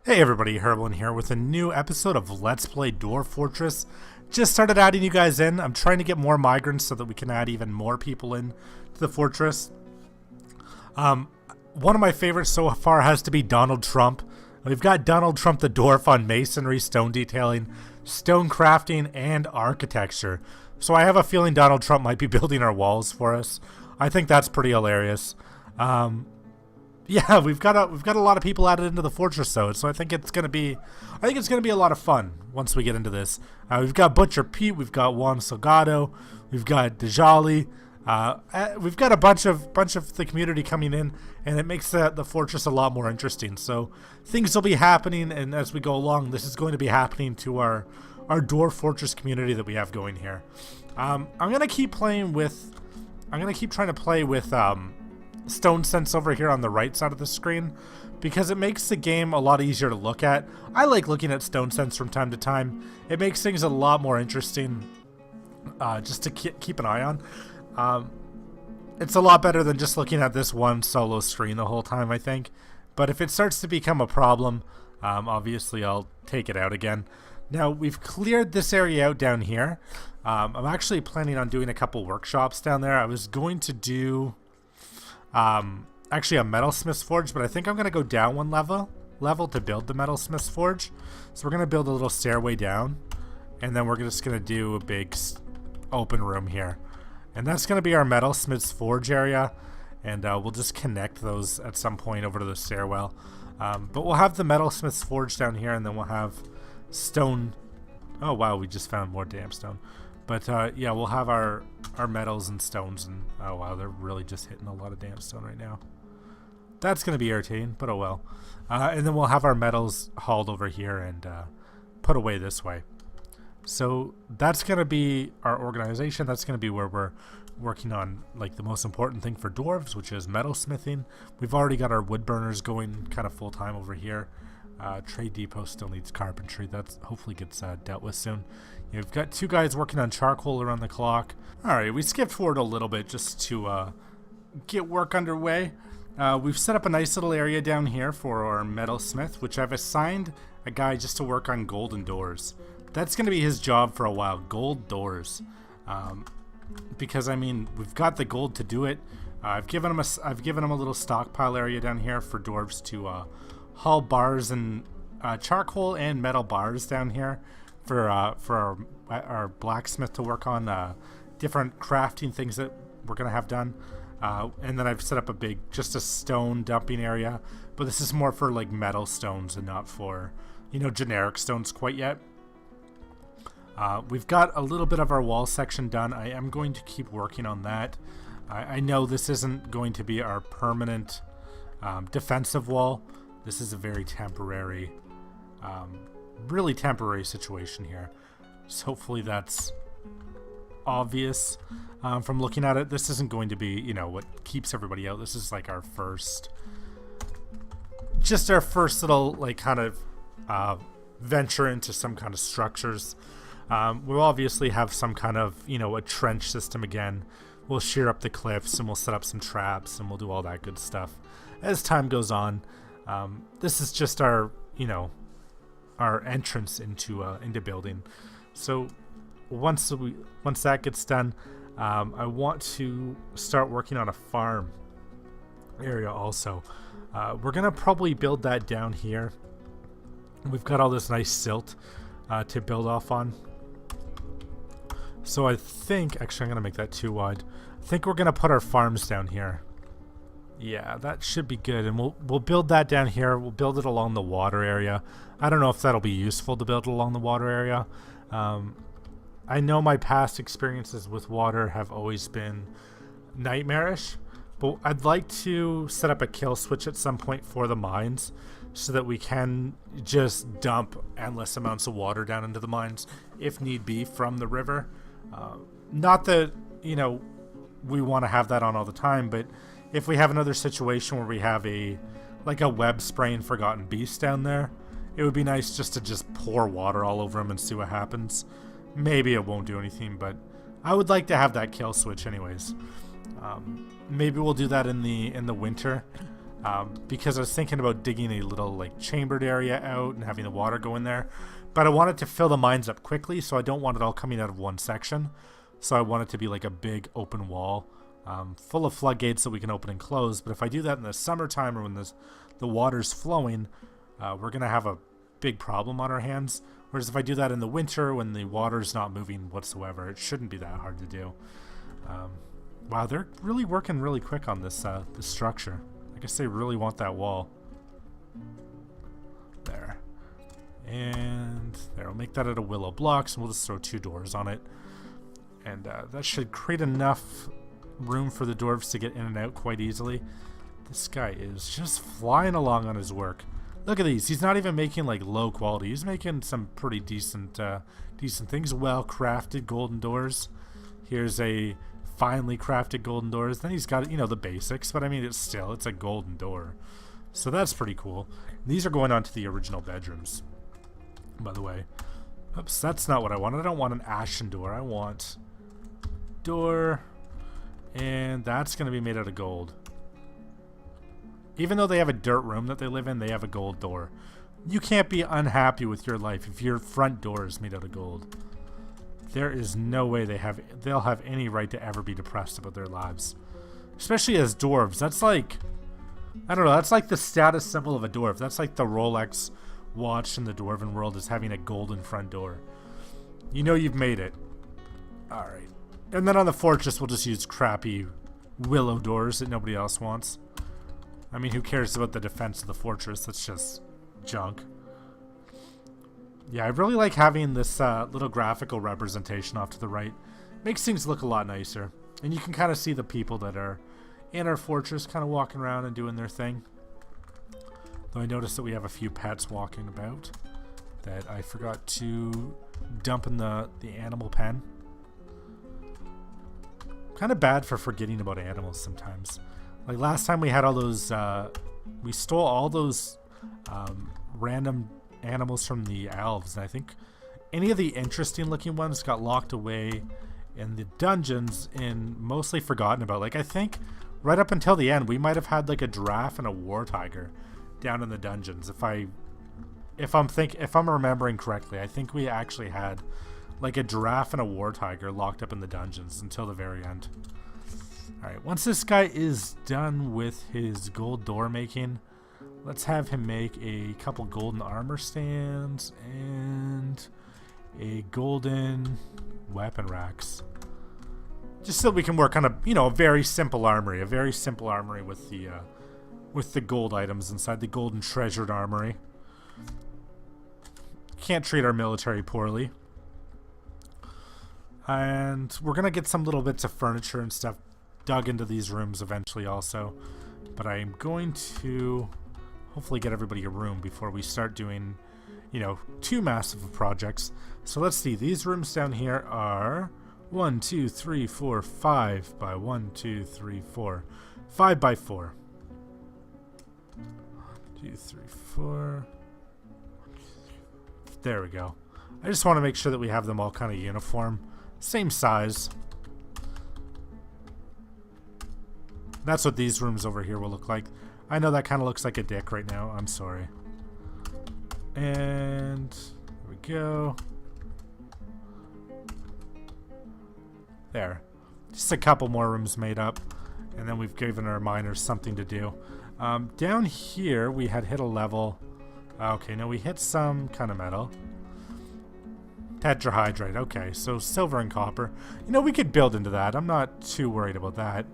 Hey everybody, Herblin here with a new episode of Let's Play Dwarf Fortress. Just started adding you guys in. I'm trying to get more migrants so that we can add even more people in to the fortress. One of my favorites so far has to be Donald Trump. We've got Donald Trump the dwarf on masonry, stone detailing, stone crafting, and architecture. So I have a feeling Donald Trump might be building our walls for us. I think that's pretty hilarious. Yeah, we've got a lot of people added into the fortress though, so I think it's gonna be a lot of fun once we get into this. We've got Butcher Pete, we've got Juan Salgado, we've got Djali, we've got a bunch of the community coming in, and it makes the fortress a lot more interesting. So things will be happening, and as we go along, this is going to be happening to our dwarf fortress community that we have going here. I'm gonna keep trying to play with Stone Sense over here on the right side of the screen because it makes the game a lot easier to look at. I like looking at Stone Sense from time to time. It makes things a lot more interesting just to keep an eye on. It's a lot better than just looking at this one solo screen the whole time, I think. But if it starts to become a problem, obviously I'll take it out again. Now, we've cleared this area out down here. I'm actually planning on doing a couple workshops down there. I was going to do actually a metalsmith's forge, but I think I'm gonna go down one level to build the metalsmith's forge. So we're gonna build a little stairway down, and then we're just gonna do a big open room here, and that's gonna be our metalsmith's forge area, and we'll just connect those at some point over to the stairwell. But we'll have the metalsmith's forge down here, and then we'll have stone. Oh wow, we just found more damn stone. But yeah, we'll have our metals and stones, and oh wow, they're really just hitting a lot of damn stone right now. That's going to be irritating, but oh well. And then we'll have our metals hauled over here and put away this way. So that's going to be our organization. That's going to be where we're working on like the most important thing for dwarves, which is metal smithing. We've already got our wood burners going kind of full time over here. Trade depot still needs carpentry. That hopefully gets dealt with soon. You've got two guys working on charcoal around the clock. Alright, we skipped forward a little bit just to get work underway. We've set up a nice little area down here for our metalsmith, which I've assigned a guy just to work on golden doors. That's going to be his job for a while, gold doors. Because I mean, we've got the gold to do it. I've given him a little stockpile area down here for dwarves to haul bars and charcoal and metal bars down here for our blacksmith to work on different crafting things that we're gonna have done. And then I've set up just a stone dumping area, but this is more for like metal stones and not for, generic stones quite yet. We've got a little bit of our wall section done. I am going to keep working on that. I know this isn't going to be our permanent defensive wall. This is a very temporary, really temporary situation here. So hopefully that's obvious from looking at it. This isn't going to be, what keeps everybody out. This is like our first little, like, kind of venture into some kind of structures. We'll obviously have some kind of, a trench system again. We'll shear up the cliffs and we'll set up some traps and we'll do all that good stuff as time goes on. This is just our entrance into building. So once that gets done, I want to start working on a farm area also. We're gonna probably build that down here. We've got all this nice silt to build off on. So I think, actually I'm gonna make that too wide. I think we're gonna put our farms down here. Yeah, that should be good, and we'll build that down here. We'll build it along the water area. I don't know if that'll be useful to build along the water area. I know my past experiences with water have always been nightmarish, but I'd like to set up a kill switch at some point for the mines so that we can just dump endless amounts of water down into the mines if need be from the river. Not that, we want to have that on all the time, but if we have another situation where we have a web spraying Forgotten Beast down there, it would be nice just to pour water all over them and see what happens. Maybe it won't do anything, but I would like to have that kill switch anyways. Maybe we'll do that in the winter. because I was thinking about digging a little like chambered area out and having the water go in there. But I wanted to fill the mines up quickly, so I don't want it all coming out of one section. So I want it to be like a big open wall, full of floodgates that we can open and close. But if I do that in the summertime or when the water's flowing, we're going to have a big problem on our hands. Whereas if I do that in the winter when the water's not moving whatsoever, it shouldn't be that hard to do. Wow, they're really working really quick on this structure. I guess they really want that wall. There. And there, we'll make that out of willow blocks, and we'll just throw 2 doors on it. And that should create enough room for the dwarves to get in and out quite easily. This guy is just flying along on his work. Look at these. He's not even making like low quality. He's making some pretty decent things. Well crafted golden doors. Here's a finely crafted golden doors. Then he's got, you know, the basics, but I mean, it's a golden door. So that's pretty cool. These are going on to the original bedrooms, by the way. Oops, that's not what I want. I don't want an ashen door. I want door, and that's going to be made out of gold. Even though they have a dirt room that they live in, they have a gold door. You can't be unhappy with your life if your front door is made out of gold. There is no way they'll have any right to ever be depressed about their lives. Especially as dwarves. That's like, I don't know, that's like the status symbol of a dwarf. That's like the Rolex watch in the dwarven world, is having a golden front door. You know you've made it. Alright. And then on the fortress, we'll just use crappy willow doors that nobody else wants. I mean, who cares about the defense of the fortress? That's just junk. Yeah, I really like having this little graphical representation off to the right. Makes things look a lot nicer. And you can kind of see the people that are in our fortress kind of walking around and doing their thing. Though I noticed that we have a few pets walking about that I forgot to dump in the animal pen. Kind of bad for forgetting about animals sometimes. Like last time we had all those, we stole all those random animals from the elves, and I think any of the interesting looking ones got locked away in the dungeons and mostly forgotten about. Like I think right up until the end we might have had like a giraffe and a war tiger down in the dungeons. If I'm remembering correctly, I think we actually had like a giraffe and a war tiger locked up in the dungeons until the very end. Alright, once this guy is done with his gold door making, let's have him make a couple golden armor stands and a golden weapon racks. Just so we can work on a, you know, a very simple armory with the gold items inside, the golden treasured armory. Can't treat our military poorly. And we're gonna get some little bits of furniture and stuff dug into these rooms eventually also. But I am going to hopefully get everybody a room before we start doing, you know, too massive of projects. So let's see, these rooms down here are 1, 2, 3, 4, 5 by 1, 2, 3, 4. 5 by 4. 2, 3, 4. There we go. I just want to make sure that we have them all kind of uniform. Same size. That's what these rooms over here will look like. I know that kind of looks like a dick right now. I'm sorry. And there we go. There. Just a couple more rooms made up. And then we've given our miners something to do. Down here, we had hit a level. Okay, no, we hit some kind of metal. Tetrahydrite. Okay, so silver and copper. You know, we could build into that. I'm not too worried about that.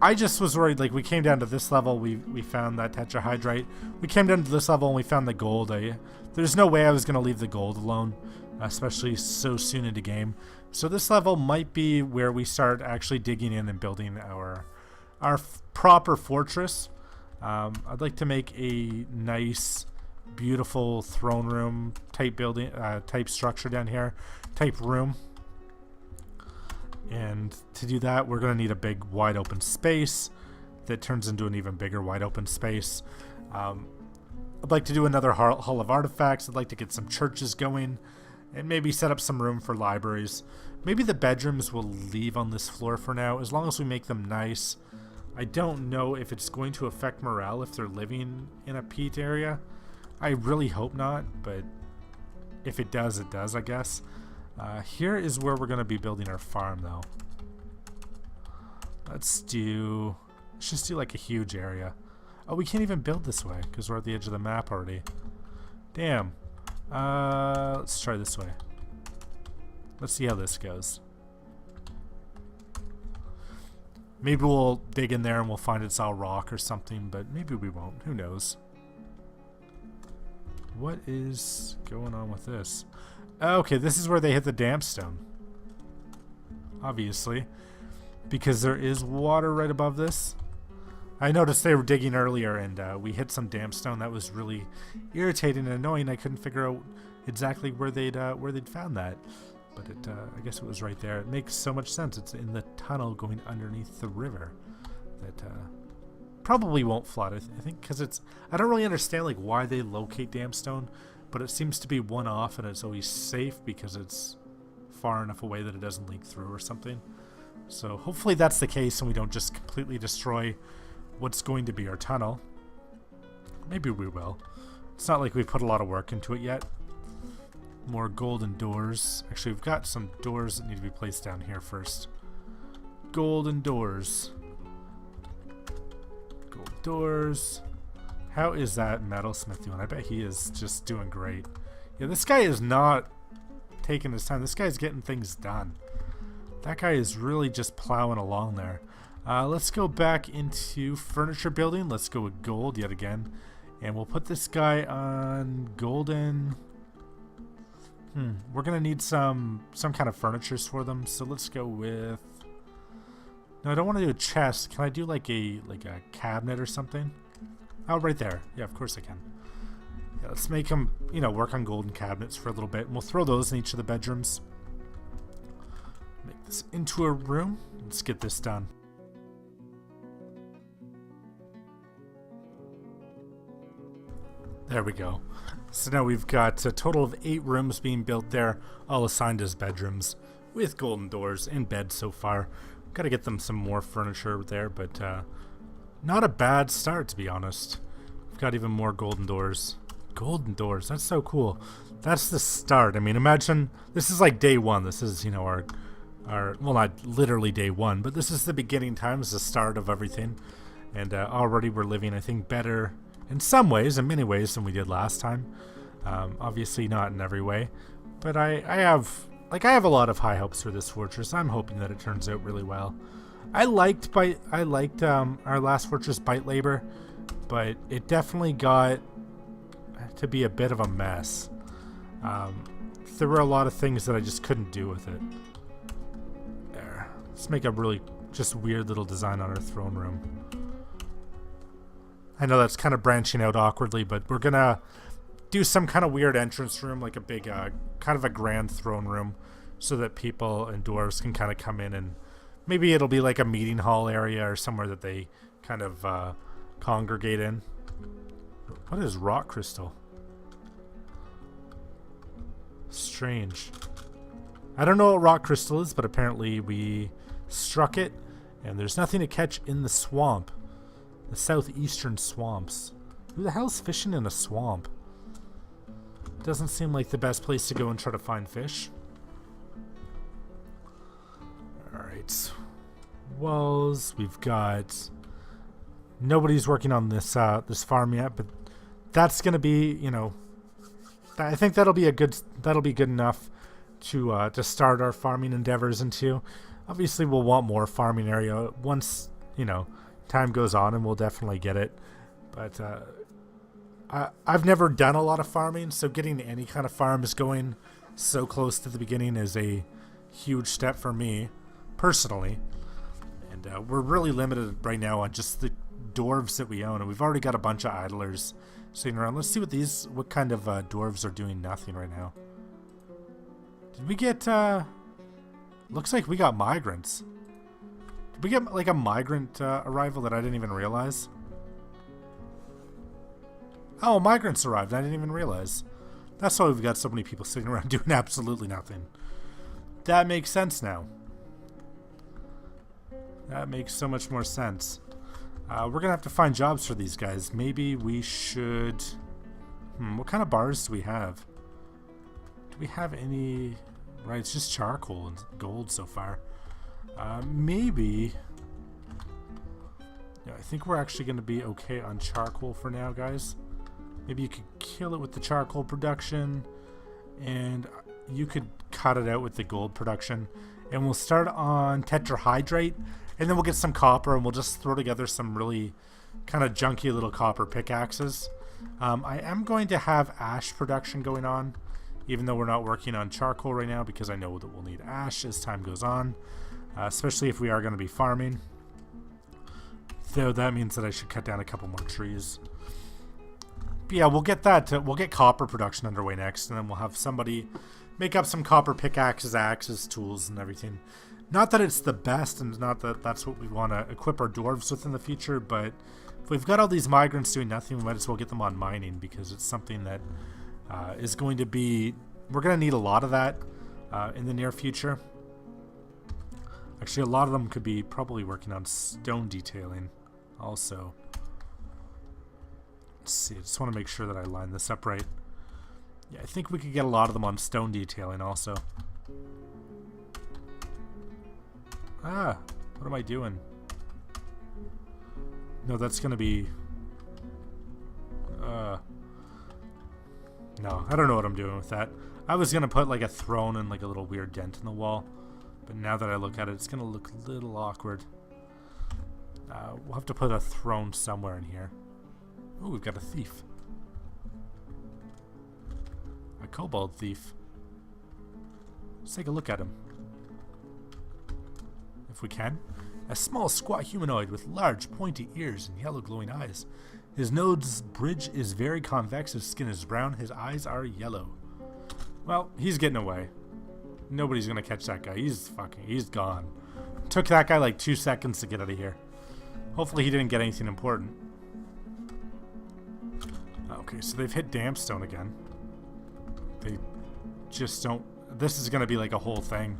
I just was worried, like, we came down to this level, we found that tetrahydrite. We came down to this level and we found the gold. There's no way I was going to leave the gold alone, especially so soon into game. So this level might be where we start actually digging in and building our proper fortress. I'd like to make a nice, beautiful throne room type building, type structure down here, type room. And to do that, we're going to need a big wide open space that turns into an even bigger wide open space. I'd like to do another Hall of Artifacts. I'd like to get some churches going and maybe set up some room for libraries. Maybe the bedrooms we'll leave on this floor for now, as long as we make them nice. I don't know if it's going to affect morale if they're living in a peat area. I really hope not, but if it does, it does, I guess. Here is where we're going to be building our farm, though. Let's just do like a huge area. Oh, we can't even build this way because we're at the edge of the map already. Damn. Let's try this way. Let's see how this goes. Maybe we'll dig in there and we'll find it's all rock or something, but maybe we won't. Who knows? What is going on with this? Okay, this is where they hit the dampstone. Obviously. Because there is water right above this. I noticed they were digging earlier and we hit some dampstone. That was really irritating and annoying. I couldn't figure out exactly where they'd found that. But I guess it was right there. It makes so much sense. It's in the tunnel going underneath the river. That probably won't flood. I think because it's... I don't really understand like why they locate dampstone. But it seems to be one-off and it's always safe because it's far enough away that it doesn't leak through or something. So hopefully that's the case and we don't just completely destroy what's going to be our tunnel. Maybe we will. It's not like we've put a lot of work into it yet. More golden doors. Actually, we've got some doors that need to be placed down here first. Golden doors. Gold doors. How is that metalsmith doing? I bet he is just doing great. Yeah, this guy is not taking his time. This guy's getting things done. That guy is really just plowing along there. Let's go back into furniture building. Let's go with gold yet again. And we'll put this guy on golden. We're going to need some kind of furnitures for them. So let's go with... No, I don't want to do a chest. Can I do like a cabinet or something? Oh, right there. Yeah, of course I can. Yeah, let's make them, work on golden cabinets for a little bit. And we'll throw those in each of the bedrooms. Make this into a room. Let's get this done. There we go. So now we've got a total of 8 rooms being built there, all assigned as bedrooms, with golden doors and beds so far. Got to get them some more furniture there, but not a bad start, to be honest. We've got even more golden doors. Golden doors, that's so cool. That's the start. I mean, imagine, this is like day one. This is, our well, not literally day one, but this is the beginning times, the start of everything. And already we're living, I think, better in some ways, in many ways, than we did last time. Obviously not in every way, but I have a lot of high hopes for this fortress. I'm hoping that it turns out really well. I liked our last fortress, Bite Labor, but it definitely got to be a bit of a mess. There were a lot of things that I just couldn't do with it. There. Let's make a really just weird little design on our throne room. I know that's kind of branching out awkwardly, but we're gonna do some kind of weird entrance room, like a big, kind of a grand throne room, so that people and dwarves can kind of come in, and maybe it'll be like a meeting hall area or somewhere that they kind of congregate in. What is rock crystal? Strange. I don't know what rock crystal is, but apparently we struck it, and there's nothing to catch in the swamp. The southeastern swamps. Who the hell's fishing in a swamp? Doesn't seem like the best place to go and try to find fish. Alright. Walls. We've got... Nobody's working on this this farm yet, but that's gonna be, I think that'll be good enough to start our farming endeavors into. Obviously we'll want more farming area once, time goes on, and we'll definitely get it. But I've never done a lot of farming, so getting any kind of farms going so close to the beginning is a huge step for me, personally. And we're really limited right now on just the dwarves that we own, and we've already got a bunch of idlers sitting around. Let's see what kind of dwarves are doing nothing right now. Did we get, looks like we got migrants. Did we get like a migrant arrival that I didn't even realize? Oh, migrants arrived. I didn't even realize. That's why we've got so many people sitting around doing absolutely nothing. That makes sense now. That makes so much more sense. We're gonna have to find jobs for these guys. Maybe we should... what kind of bars do we have? Do we have any... Right, it's just charcoal and gold so far. Maybe... Yeah, I think we're actually going to be okay on charcoal for now, guys. Maybe you could kill it with the charcoal production, and you could cut it out with the gold production. And we'll start on tetrahydrate, and then we'll get some copper, and we'll just throw together some really kind of junky little copper pickaxes. I am going to have ash production going on, even though we're not working on charcoal right now, because I know that we'll need ash as time goes on, especially if we are going to be farming. Though that means that I should cut down a couple more trees. But yeah, we'll get that. We'll get copper production underway next, and then we'll have somebody make up some copper pickaxes, axes, tools, and everything. Not that it's the best, and not that that's what we want to equip our dwarves with in the future, but if we've got all these migrants doing nothing, we might as well get them on mining, because it's something that is going to be... We're going to need a lot of that in the near future. Actually, a lot of them could be probably working on stone detailing also. Let's see, I just want to make sure that I line this up right. Yeah, I think we could get a lot of them on stone detailing also. Ah, what am I doing? No, that's going to be... No, I don't know what I'm doing with that. I was going to put like a throne and like a little weird dent in the wall. But now that I look at it, it's going to look a little awkward. We'll have to put a throne somewhere in here. Oh, we've got a thief. A kobold thief. Let's take a look at him. If we can. A small, squat humanoid with large, pointy ears and yellow glowing eyes. His nose bridge is very convex, his skin is brown, his eyes are yellow. Well, he's getting away. Nobody's gonna catch that guy. He's gone. Took that guy like 2 seconds to get out of here. Hopefully he didn't get anything important. Okay, so they've hit Dampstone again. They just don't... This is gonna be like a whole thing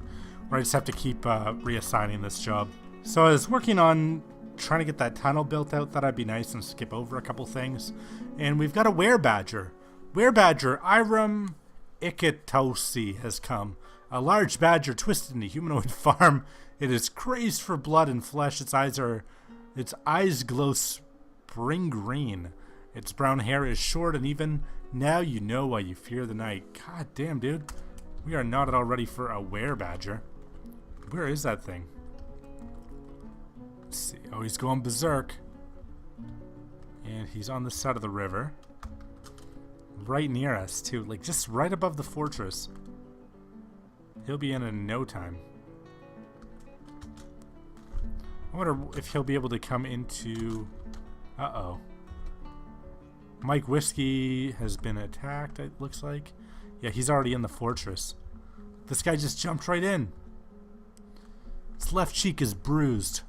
where I just have to keep reassigning this job. So I was working on trying to get that tunnel built out. Thought I'd be nice and skip over a couple things. And we've got a werebadger. Werebadger Iram Ikitosi has come. A large badger twisted in a humanoid farm. It is crazed for blood and flesh. Its eyes glow spring green. Its brown hair is short and even. Now you know why you fear the night. God damn, dude. We are not at all ready for a werebadger. Where is that thing? Let's see. Oh, he's going berserk. And he's on the side of the river. Right near us, too. Like, just right above the fortress. He'll be in no time. I wonder if he'll be able to come into... Uh-oh. Mike Whiskey has been attacked, it looks like. Yeah, he's already in the fortress. This guy just jumped right in. His left cheek is bruised.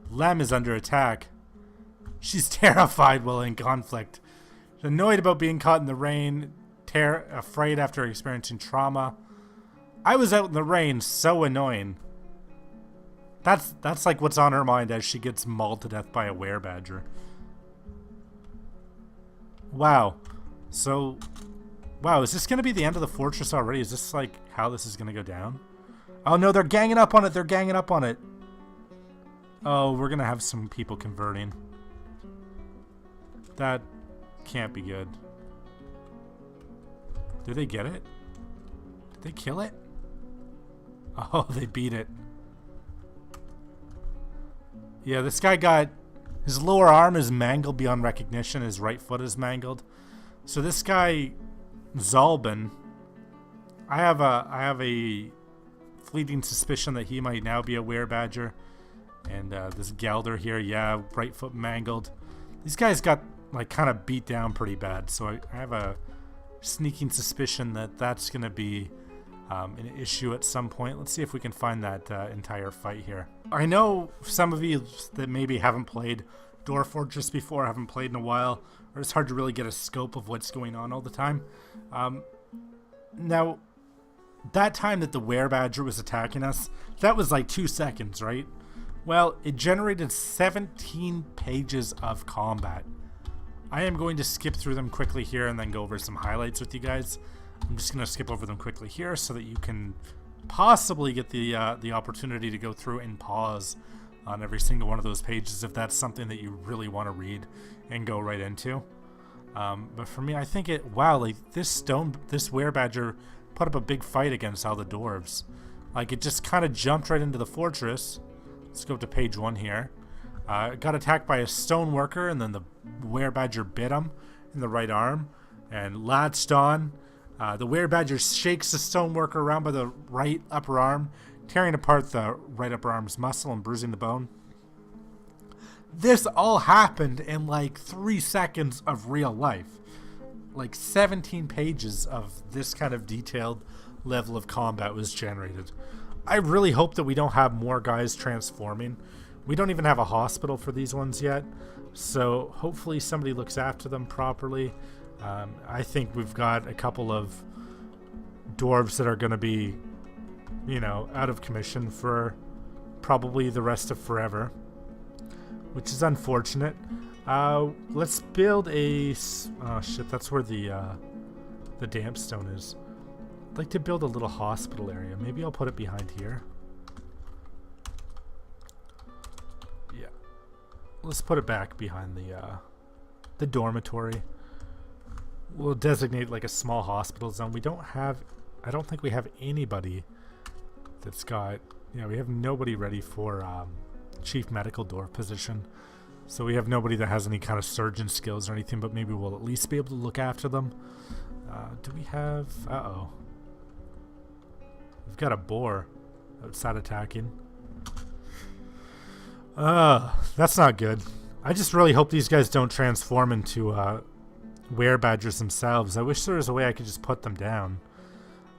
Lem is under attack. She's terrified while in conflict. She's annoyed about being caught in the rain. Afraid after experiencing trauma. I was out in the rain, so annoying. That's like what's on her mind as she gets mauled to death by a werebadger. Wow. So, wow, is this going to be the end of the fortress already? Is this like how this is going to go down? Oh no, they're ganging up on it. They're ganging up on it. Oh, we're going to have some people converting. That can't be good. Did they get it? Did they kill it? Oh, they beat it. Yeah, this guy got... His lower arm is mangled beyond recognition. His right foot is mangled. So this guy, Zalbin, I have a fleeting suspicion that he might now be a werebadger. And this Gelder here, yeah, right foot mangled. These guys got like kind of beat down pretty bad. So I have a sneaking suspicion that that's going to be an issue at some point. Let's see if we can find that entire fight here. I know some of you that maybe haven't played Dwarf Fortress before, haven't played in a while, or it's hard to really get a scope of what's going on all the time. Now, that time that the werebadger was attacking us, that was like 2 seconds, right? Well, it generated 17 pages of combat. I am going to skip through them quickly here and then go over some highlights with you guys. I'm just going to skip over them quickly here so that you can possibly get the opportunity to go through and pause on every single one of those pages if that's something that you really want to read and go right into. But for me, I think like this werebadger put up a big fight against all the dwarves. Like, it just kind of jumped right into the fortress. Let's go to page 1 here. It got attacked by a stoneworker, and then the werebadger bit him in the right arm and latched on. The werebadger shakes the stoneworker around by the right upper arm, tearing apart the right upper arm's muscle and bruising the bone. This all happened in like 3 seconds of real life. Like 17 pages of this kind of detailed level of combat was generated. I really hope that we don't have more guys transforming. We don't even have a hospital for these ones yet, so hopefully somebody looks after them properly. I think we've got a couple of dwarves that are going to be, you know, out of commission for probably the rest of forever, which is unfortunate. Let's build a... Oh shit, that's where the damp stone is. I'd like to build a little hospital area. Maybe I'll put it behind here. Yeah. Let's put it back behind the dormitory. We'll designate like a small hospital zone. We don't have... I don't think we have anybody that's got... Yeah, we have nobody ready for chief medical dwarf position. So we have nobody that has any kind of surgeon skills or anything, but maybe we'll at least be able to look after them. Do we have... Uh-oh. We've got a boar outside attacking. That's not good. I just really hope these guys don't transform into werebadgers themselves. I wish there was a way I could just put them down.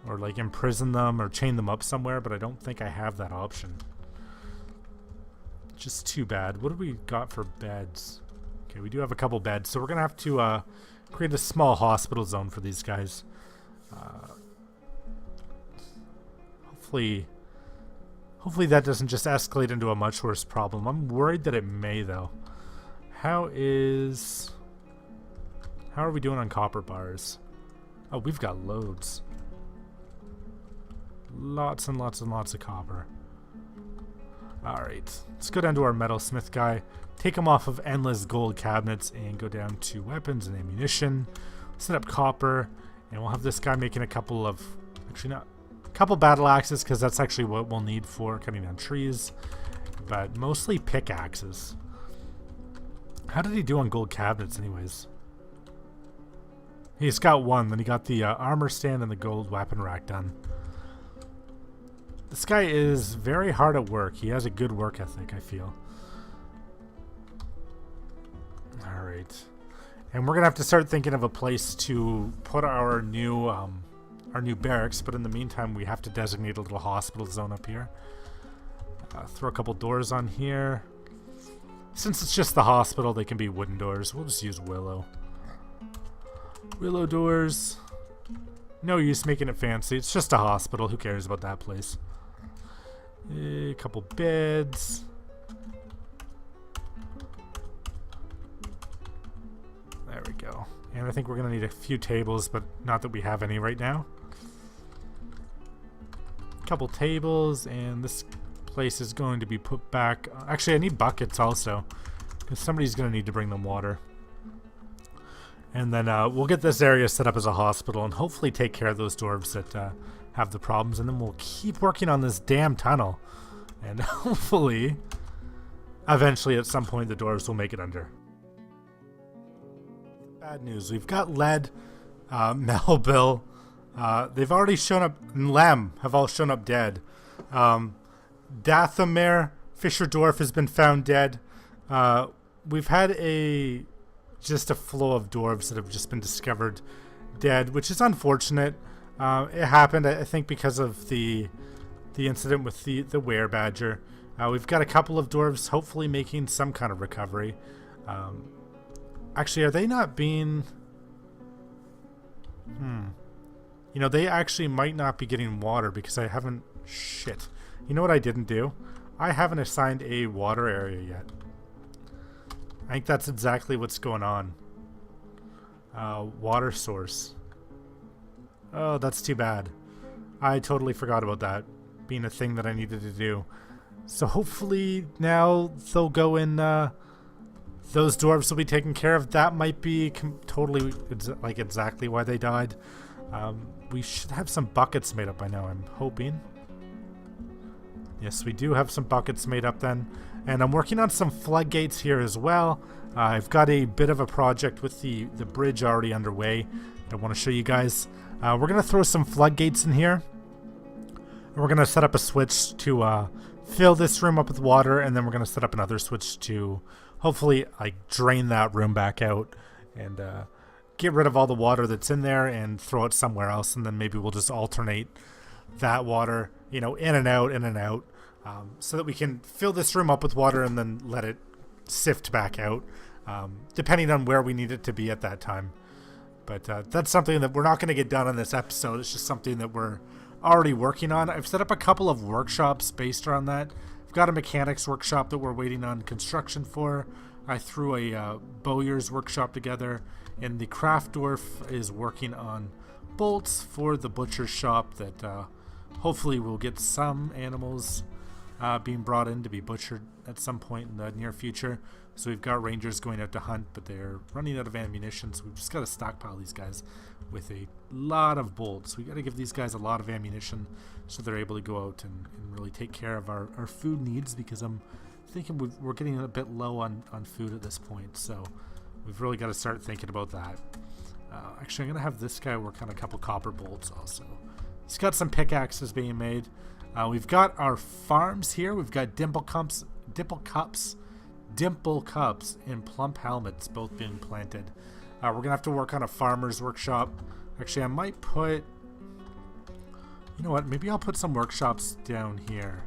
Or like imprison them or chain them up somewhere, but I don't think I have that option. Just too bad. What do we got for beds? Okay, we do have a couple beds, so we're gonna have to create a small hospital zone for these guys. Hopefully that doesn't just escalate into a much worse problem. I'm worried that it may, though. How are we doing on copper bars? Oh, we've got loads. Lots and lots and lots of copper. Alright, let's go down to our metalsmith guy, take him off of endless gold cabinets, and go down to weapons and ammunition, set up copper, and we'll have this guy making a couple of, actually not, a couple battle axes, because that's actually what we'll need for cutting down trees, but mostly pickaxes. How did he do on gold cabinets anyways? He's got one, then he got the armor stand and the gold weapon rack done. This guy is very hard at work. He has a good work ethic, I feel. Alright. And we're going to have to start thinking of a place to put our new barracks, but in the meantime, we have to designate a little hospital zone up here. Throw a couple doors on here. Since it's just the hospital, they can be wooden doors. We'll just use willow. Willow doors. No use making it fancy. It's just a hospital. Who cares about that place? A couple beds. There we go. And I think we're going to need a few tables, but not that we have any right now. A couple tables, and this place is going to be put back. Actually, I need buckets also, because somebody's going to need to bring them water. And then we'll get this area set up as a hospital and hopefully take care of those dwarves that have the problems. And then we'll keep working on this damn tunnel. And hopefully, eventually at some point, the dwarves will make it under. Bad news. We've got Lead, Melville. They've already shown up. And Lem have all shown up dead. Dathomir, Fisher Dwarf, has been found dead. We've had just a flow of dwarves that have just been discovered dead, which is unfortunate. It happened, I think, because of the incident with the werebadger. We've got a couple of dwarves hopefully making some kind of recovery. Actually, are they not being... You know, they actually might not be getting water because I haven't... Shit. You know what I didn't do? I haven't assigned a water area yet. I think that's exactly what's going on. Water source. Oh, that's too bad. I totally forgot about that being a thing that I needed to do. So hopefully now they'll go in, those dwarves will be taken care of. That might be totally like exactly why they died. We should have some buckets made up by now, I'm hoping. Yes, we do have some buckets made up then. And I'm working on some floodgates here as well. I've got a bit of a project with the bridge already underway that I want to show you guys. We're going to throw some floodgates in here. And we're going to set up a switch to fill this room up with water, and then we're going to set up another switch to hopefully like drain that room back out and get rid of all the water that's in there and throw it somewhere else, and then maybe we'll just alternate that water, you know, in and out, so that we can fill this room up with water and then let it sift back out, depending on where we need it to be at that time. But that's something that we're not going to get done on this episode. It's just something that we're already working on. I've set up a couple of workshops based around that. I've got a mechanics workshop that we're waiting on construction for. I threw a bowyer's workshop together, and the craft dwarf is working on bolts for the butcher's shop that hopefully we'll get some animals being brought in to be butchered at some point in the near future. So we've got rangers going out to hunt, but they're running out of ammunition, so we've just got to stockpile these guys with a lot of bolts. We got to give these guys a lot of ammunition so they're able to go out and really take care of our food needs, because I'm thinking we're getting a bit low on food at this point, so we've really got to start thinking about that. Actually, I'm going to have this guy work on a couple copper bolts also. He's got some pickaxes being made. We've got our farms here. We've got dimple cups, and plump helmets both being planted. We're going to have to work on a farmer's workshop. Actually, I might put... You know what? Maybe I'll put some workshops down here,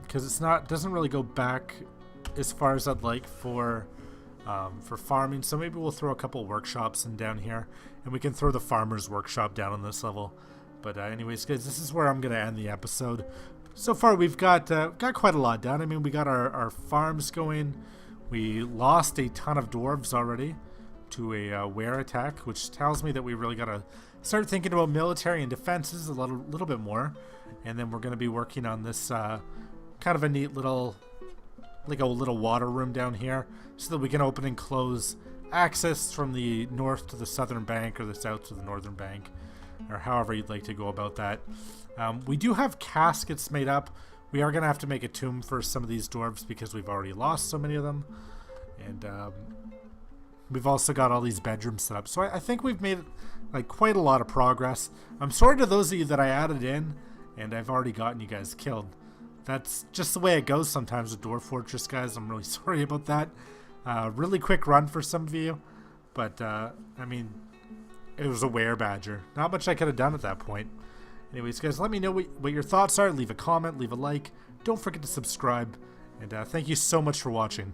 because doesn't really go back as far as I'd like for farming. So maybe we'll throw a couple workshops in down here, and we can throw the farmer's workshop down on this level. But anyways, guys, this is where I'm going to end the episode. So far, we've got quite a lot done. I mean, we got our farms going. We lost a ton of dwarves already to a wear attack, which tells me that we really got to start thinking about military and defenses a little bit more. And then we're going to be working on this kind of a neat little, like a little water room down here, so that we can open and close access from the north to the southern bank or the south to the northern bank, or however you'd like to go about that. We do have caskets made up. We are going to have to make a tomb for some of these dwarves because we've already lost so many of them. And we've also got all these bedrooms set up. So I think we've made like quite a lot of progress. I'm sorry to those of you that I added in and I've already gotten you guys killed. That's just the way it goes sometimes with Dwarf Fortress, guys. I'm really sorry about that. Really quick run for some of you. But, I mean, it was a were badger. Not much I could have done at that point. Anyways, guys, let me know what your thoughts are. Leave a comment, leave a like. Don't forget to subscribe. And thank you so much for watching.